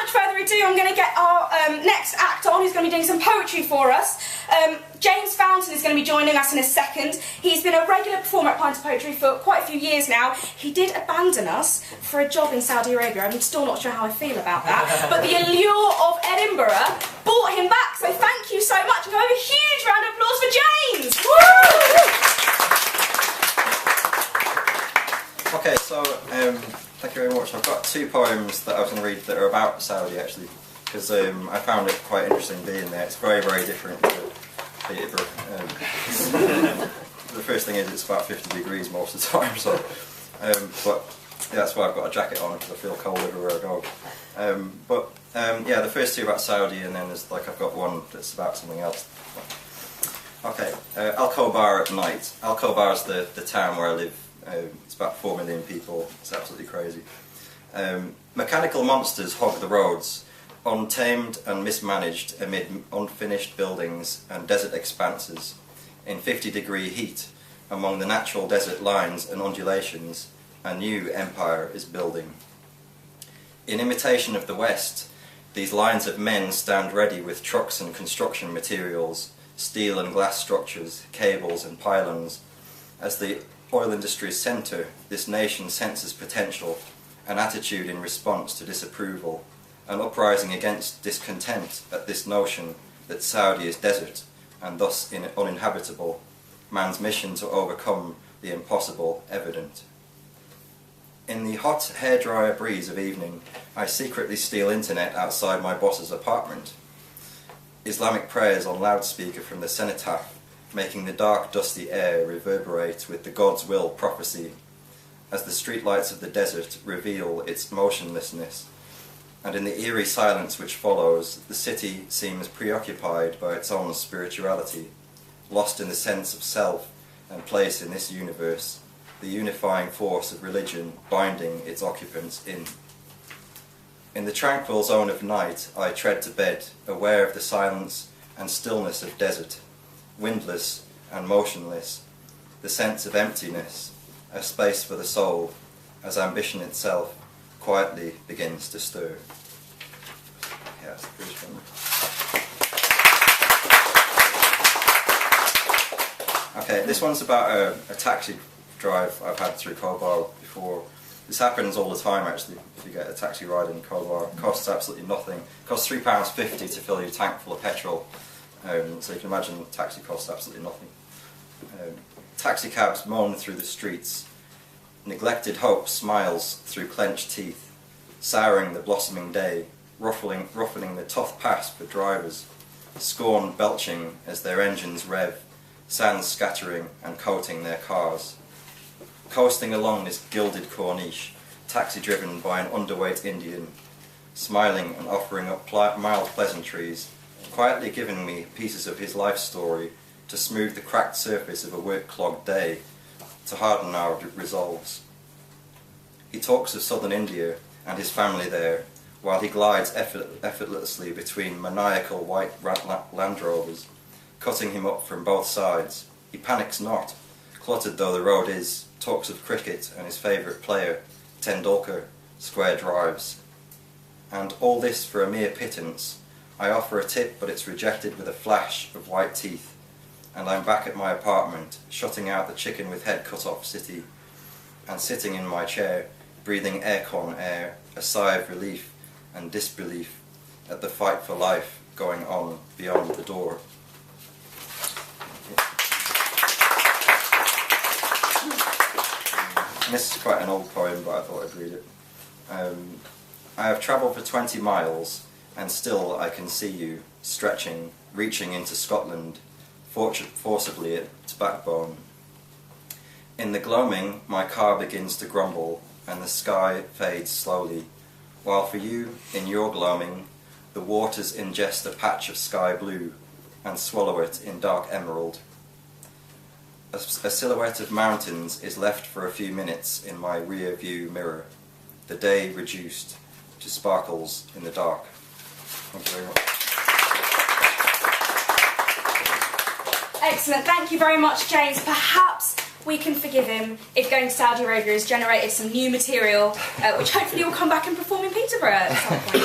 much further ado, I'm going to get our next act on, who's going to be doing some poetry for us. James Fountain is going to be joining us in a second. He's been a regular performer at Pint of Poetry for quite a few years now. He did abandon us for a job in Saudi Arabia. I'm still not sure how I feel about that. But the allure of Edinburgh brought him back, so thank you so much. Can I have a huge round of applause for James? Woo! Okay, so thank you very much. I've got two poems that I was going to read that are about Saudi, actually, because I found it quite interesting being there. It's very, very different to Edinburgh. The first thing is it's about 50 degrees most of the time, so but yeah, that's why I've got a jacket on, because I feel cold everywhere I go. Yeah, the first two about Saudi, and then there's I've got one that's about something else. Okay, Al-Khobar at night. Al-Khobar is the town where I live. It's about 4 million people. It's absolutely crazy. Mechanical monsters hog the roads, untamed and mismanaged amid unfinished buildings and desert expanses. In 50-degree heat, among the natural desert lines and undulations, a new empire is building. In imitation of the West, these lines of men stand ready with trucks and construction materials, steel and glass structures, cables and pylons. As the oil industry's centre, this nation senses potential, an attitude in response to disapproval, an uprising against discontent at this notion that Saudi is desert and thus uninhabitable, man's mission to overcome the impossible evident. In the hot hairdryer breeze of evening, I secretly steal internet outside my boss's apartment. Islamic prayers on loudspeaker from the cenotaph, making the dark, dusty air reverberate with the God's will prophecy, as the streetlights of the desert reveal its motionlessness, and in the eerie silence which follows, the city seems preoccupied by its own spirituality, lost in the sense of self and place in this universe, the unifying force of religion binding its occupants in. In the tranquil zone of night, I tread to bed, aware of the silence and stillness of desert, windless and motionless, the sense of emptiness, a space for the soul, as ambition itself quietly begins to stir. Yeah, that's the first one. Okay, this one's about a taxi drive I've had through Khobar before. This happens all the time, actually, if you get a taxi ride in Khobar. It costs absolutely nothing. It costs £3.50 to fill your tank full of petrol. So you can imagine the taxi costs absolutely nothing. Taxi cabs moan through the streets. Neglected hope smiles through clenched teeth, souring the blossoming day, ruffling the tough past for drivers, scorn belching as their engines rev, sand scattering and coating their cars. Coasting along this gilded corniche, taxi driven by an underweight Indian, smiling and offering up mild pleasantries, quietly giving me pieces of his life story to smooth the cracked surface of a work-clogged day, to harden our resolves. He talks of southern India and his family there, while he glides effortlessly between maniacal white Land Rovers, cutting him up from both sides. He panics not, cluttered though the road is, talks of cricket and his favourite player, Tendulkar, square drives. And all this for a mere pittance. I offer a tip, but it's rejected with a flash of white teeth, and I'm back at my apartment, shutting out the chicken with head cut off city, and sitting in my chair, breathing aircon air, a sigh of relief and disbelief at the fight for life going on beyond the door. And this is quite an old poem, but I thought I'd read it. I have travelled for 20 miles, and still I can see you, stretching, reaching into Scotland, forcibly at its backbone. In the gloaming, my car begins to grumble, and the sky fades slowly, while for you, in your gloaming, the waters ingest a patch of sky blue, and swallow it in dark emerald. A silhouette of mountains is left for a few minutes in my rear view mirror, the day reduced to sparkles in the dark. Thank you very much. Excellent, thank you very much, James. Perhaps we can forgive him if going to Saudi Arabia has generated some new material, which hopefully will come back and perform in Peterborough at some point.